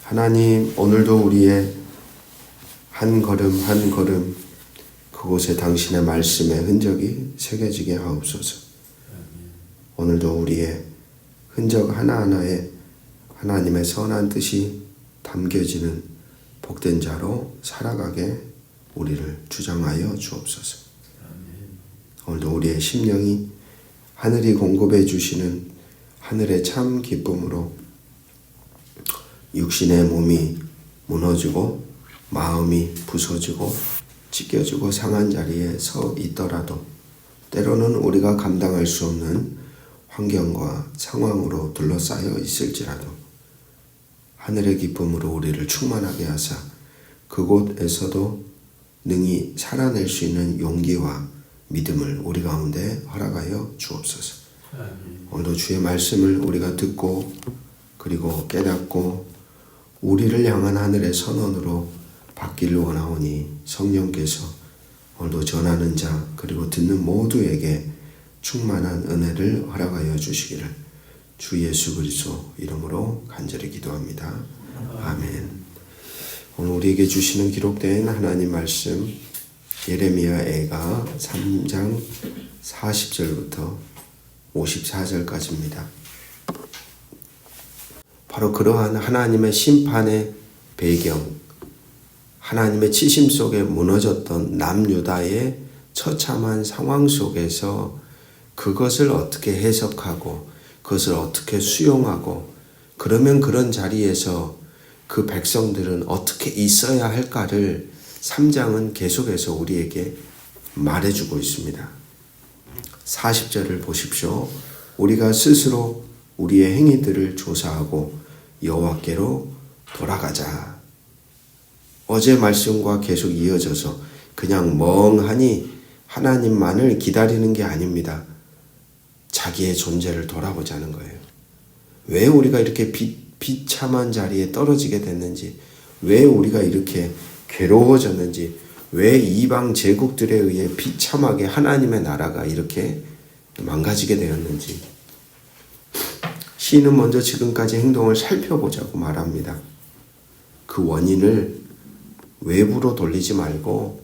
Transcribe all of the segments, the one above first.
하나님, 오늘도 우리의 한 걸음 한 걸음 그곳에 당신의 말씀의 흔적이 새겨지게 하옵소서. 오늘도 우리의 흔적 하나하나에 하나님의 선한 뜻이 담겨지는 복된 자로 살아가게 우리를 주장하여 주옵소서. 오늘도 우리의 심령이 하늘이 공급해 주시는 하늘의 참 기쁨으로 육신의 몸이 무너지고 마음이 부서지고 찢겨지고 상한 자리에 서 있더라도 때로는 우리가 감당할 수 없는 환경과 상황으로 둘러싸여 있을지라도 하늘의 기쁨으로 우리를 충만하게 하사 그곳에서도 능히 살아낼 수 있는 용기와 믿음을 우리 가운데 허락하여 주옵소서. 오늘도 주의 말씀을 우리가 듣고 그리고 깨닫고 우리를 향한 하늘의 선언으로 받기를 원하오니 성령께서 오늘도 전하는 자 그리고 듣는 모두에게 충만한 은혜를 허락하여 주시기를 주 예수 그리스도 이름으로 간절히 기도합니다. 아멘. 오늘 우리에게 주시는 기록된 하나님 말씀 예레미야 애가 3장 40절부터 54절까지입니다. 바로 그러한 하나님의 심판의 배경, 하나님의 치심 속에 무너졌던 남유다의 처참한 상황 속에서 그것을 어떻게 해석하고 그것을 어떻게 수용하고 그러면 그런 자리에서 그 백성들은 어떻게 있어야 할까를 3장은 계속해서 우리에게 말해주고 있습니다. 40절을 보십시오. 우리가 스스로 우리의 행위들을 조사하고 여호와께로 돌아가자. 어제 말씀과 계속 이어져서 그냥 멍하니 하나님만을 기다리는 게 아닙니다. 자기의 존재를 돌아보자는 거예요. 왜 우리가 이렇게 비참한 자리에 떨어지게 됐는지, 왜 우리가 이렇게 괴로워졌는지, 왜 이방 제국들에 의해 비참하게 하나님의 나라가 이렇게 망가지게 되었는지 시인은 먼저 지금까지 행동을 살펴보자고 말합니다. 그 원인을 외부로 돌리지 말고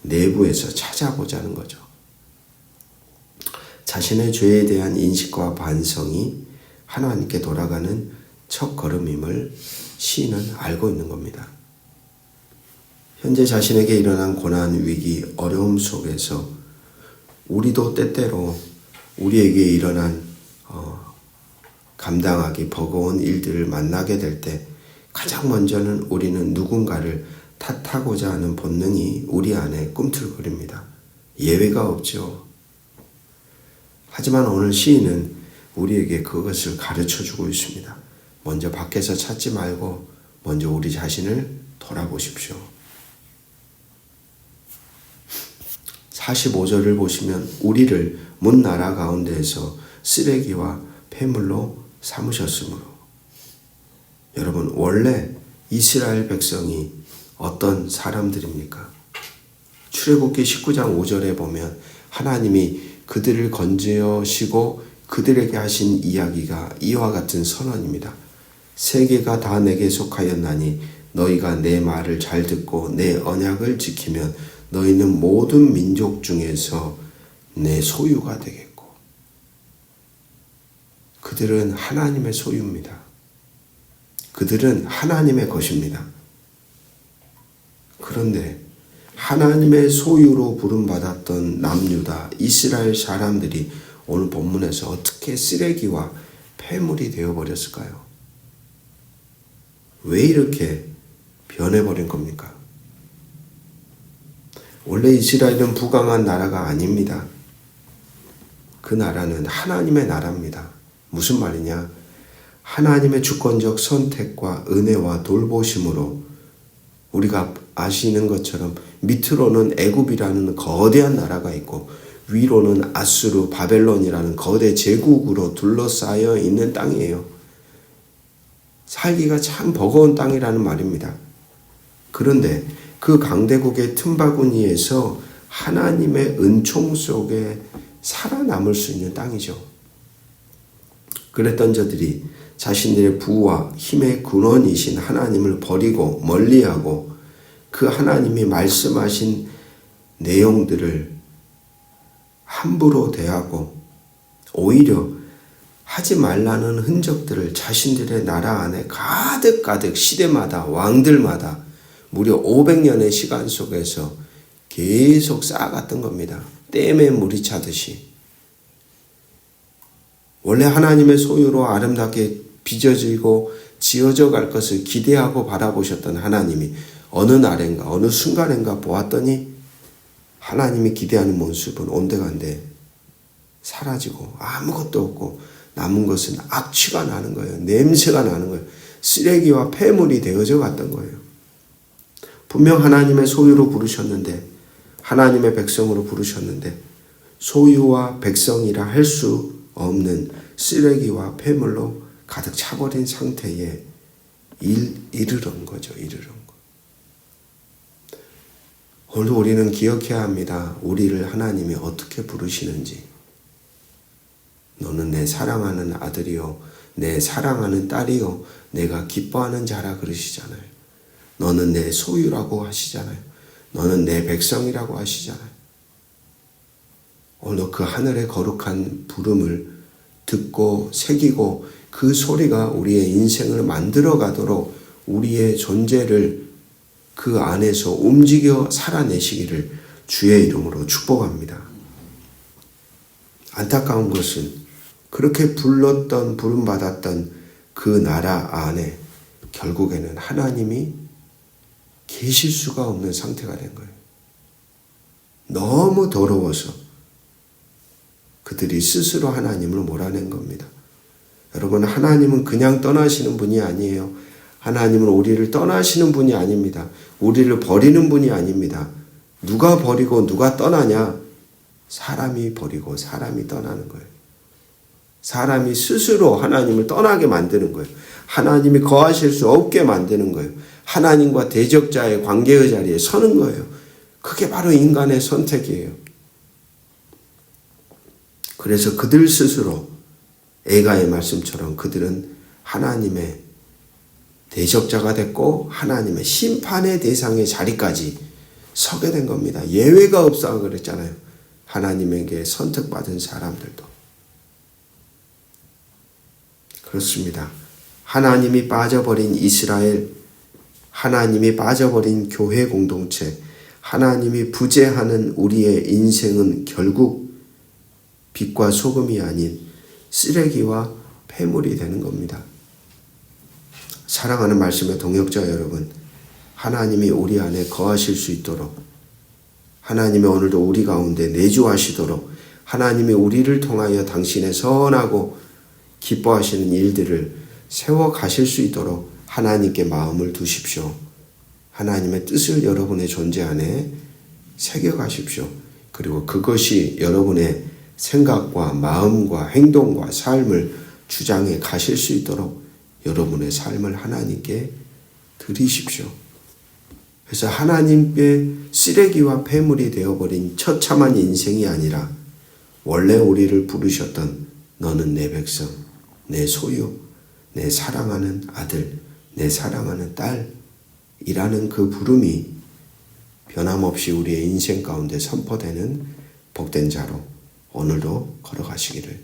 내부에서 찾아보자는 거죠. 자신의 죄에 대한 인식과 반성이 하나님께 돌아가는 첫 걸음임을 시인은 알고 있는 겁니다. 현재 자신에게 일어난 고난, 위기, 어려움 속에서 우리도 때때로 우리에게 일어난 감당하기 버거운 일들을 만나게 될 때 가장 먼저는 우리는 누군가를 탓하고자 하는 본능이 우리 안에 꿈틀거립니다. 예외가 없죠. 하지만 오늘 시인은 우리에게 그것을 가르쳐주고 있습니다. 먼저 밖에서 찾지 말고 먼저 우리 자신을 돌아보십시오. 45절을 보시면 우리를 문 나라 가운데에서 쓰레기와 폐물로 삼으셨으므로. 여러분, 원래 이스라엘 백성이 어떤 사람들입니까? 출애굽기 19장 5절에 보면 하나님이 그들을 건지시고 그들에게 하신 이야기가 이와 같은 선언입니다. 세계가 다 내게 속하였나니 너희가 내 말을 잘 듣고 내 언약을 지키면 너희는 모든 민족 중에서 내 소유가 되겠고. 그들은 하나님의 소유입니다. 그들은 하나님의 것입니다. 그런데 하나님의 소유로 부름받았던 남유다 이스라엘 사람들이 오늘 본문에서 어떻게 쓰레기와 폐물이 되어버렸을까요? 왜 이렇게 변해버린 겁니까? 원래 이스라엘은 부강한 나라가 아닙니다. 그 나라는 하나님의 나라입니다. 무슨 말이냐? 하나님의 주권적 선택과 은혜와 돌보심으로 우리가 아시는 것처럼 밑으로는 애굽이라는 거대한 나라가 있고 위로는 아수르, 바벨론이라는 거대 제국으로 둘러싸여 있는 땅이에요. 살기가 참 버거운 땅이라는 말입니다. 그런데 그 강대국의 틈바구니에서 하나님의 은총 속에 살아남을 수 있는 땅이죠. 그랬던 저들이 자신들의 부와 힘의 근원이신 하나님을 버리고 멀리하고 그 하나님이 말씀하신 내용들을 함부로 대하고 오히려 하지 말라는 흔적들을 자신들의 나라 안에 가득 시대마다 왕들마다 무려 500년의 시간 속에서 계속 쌓아갔던 겁니다. 댐에 물이 차듯이. 원래 하나님의 소유로 아름답게 빚어지고 지어져 갈 것을 기대하고 바라보셨던 하나님이 어느 날인가 어느 순간인가 보았더니 하나님이 기대하는 모습은 온데간데 사라지고 아무것도 없고 남은 것은 악취가 나는 거예요. 냄새가 나는 거예요. 쓰레기와 폐물이 되어져 갔던 거예요. 분명 하나님의 소유로 부르셨는데 하나님의 백성으로 부르셨는데 소유와 백성이라 할 수 없는 쓰레기와 폐물로 가득 차버린 상태에 이르는 거죠. 이르는 거. 오늘 우리는 기억해야 합니다. 우리를 하나님이 어떻게 부르시는지. 너는 내 사랑하는 아들이요 내 사랑하는 딸이요 내가 기뻐하는 자라 그러시잖아요. 너는 내 소유라고 하시잖아요. 너는 내 백성이라고 하시잖아요. 오늘 그 하늘의 거룩한 부름을 듣고 새기고 그 소리가 우리의 인생을 만들어 가도록 우리의 존재를 그 안에서 움직여 살아내시기를 주의 이름으로 축복합니다. 안타까운 것은 그렇게 불렀던 부름받았던 그 나라 안에 결국에는 하나님이 계실 수가 없는 상태가 된 거예요. 너무 더러워서 그들이 스스로 하나님을 몰아낸 겁니다. 여러분, 하나님은 그냥 떠나시는 분이 아니에요. 하나님은 우리를 떠나시는 분이 아닙니다. 우리를 버리는 분이 아닙니다. 누가 버리고 누가 떠나냐? 사람이 버리고 사람이 떠나는 거예요. 사람이 스스로 하나님을 떠나게 만드는 거예요. 하나님이 거하실 수 없게 만드는 거예요. 하나님과 대적자의 관계의 자리에 서는 거예요. 그게 바로 인간의 선택이에요. 그래서 그들 스스로 에가의 말씀처럼 그들은 하나님의 대적자가 됐고 하나님의 심판의 대상의 자리까지 서게 된 겁니다. 예외가 없어 그랬잖아요. 하나님에게 선택받은 사람들도. 그렇습니다. 하나님이 빠져버린 이스라엘, 하나님이 빠져버린 교회 공동체, 하나님이 부재하는 우리의 인생은 결국 빛과 소금이 아닌 쓰레기와 폐물이 되는 겁니다. 사랑하는 말씀의 동역자 여러분, 하나님이 우리 안에 거하실 수 있도록, 하나님이 오늘도 우리 가운데 내주하시도록, 하나님이 우리를 통하여 당신의 선하고 기뻐하시는 일들을 세워 가실 수 있도록 하나님께 마음을 두십시오. 하나님의 뜻을 여러분의 존재 안에 새겨 가십시오. 그리고 그것이 여러분의 생각과 마음과 행동과 삶을 주장해 가실 수 있도록 여러분의 삶을 하나님께 드리십시오. 그래서 하나님께 쓰레기와 폐물이 되어버린 처참한 인생이 아니라 원래 우리를 부르셨던 너는 내 백성, 내 소유, 내 사랑하는 아들, 내 사랑하는 딸이라는 그 부름이 변함없이 우리의 인생 가운데 선포되는 복된 자로 오늘도 걸어가시기를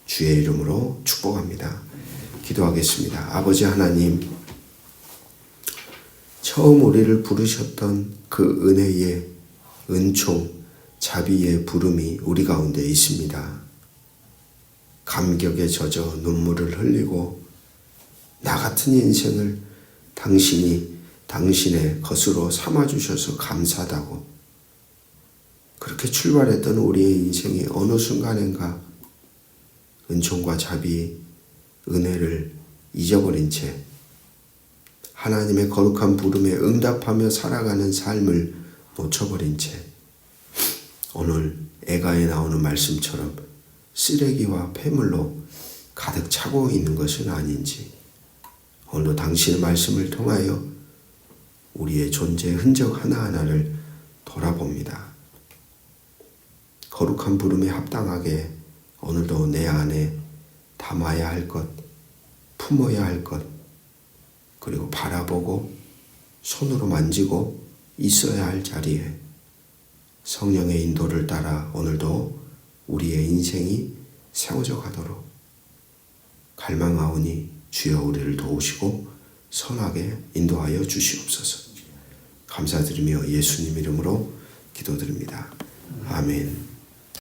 주의 이름으로 축복합니다. 기도하겠습니다. 아버지 하나님, 처음 우리를 부르셨던 그 은혜의 은총, 자비의 부름이 우리 가운데 있습니다. 감격에 젖어 눈물을 흘리고 나 같은 인생을 당신이 당신의 것으로 삼아주셔서 감사하다고 그렇게 출발했던 우리의 인생이 어느 순간인가 은총과 자비, 은혜를 잊어버린 채 하나님의 거룩한 부름에 응답하며 살아가는 삶을 놓쳐버린 채 오늘 에가에 나오는 말씀처럼 쓰레기와 폐물로 가득 차고 있는 것은 아닌지 오늘도 당신의 말씀을 통하여 우리의 존재의 흔적 하나하나를 돌아봅니다. 거룩한 부름에 합당하게 오늘도 내 안에 담아야 할 것, 품어야 할 것, 그리고 바라보고 손으로 만지고 있어야 할 자리에 성령의 인도를 따라 오늘도 우리의 인생이 세워져 가도록 갈망하오니 주여 우리를 도우시고 선하게 인도하여 주시옵소서. 감사드리며 예수님 이름으로 기도드립니다. 아멘.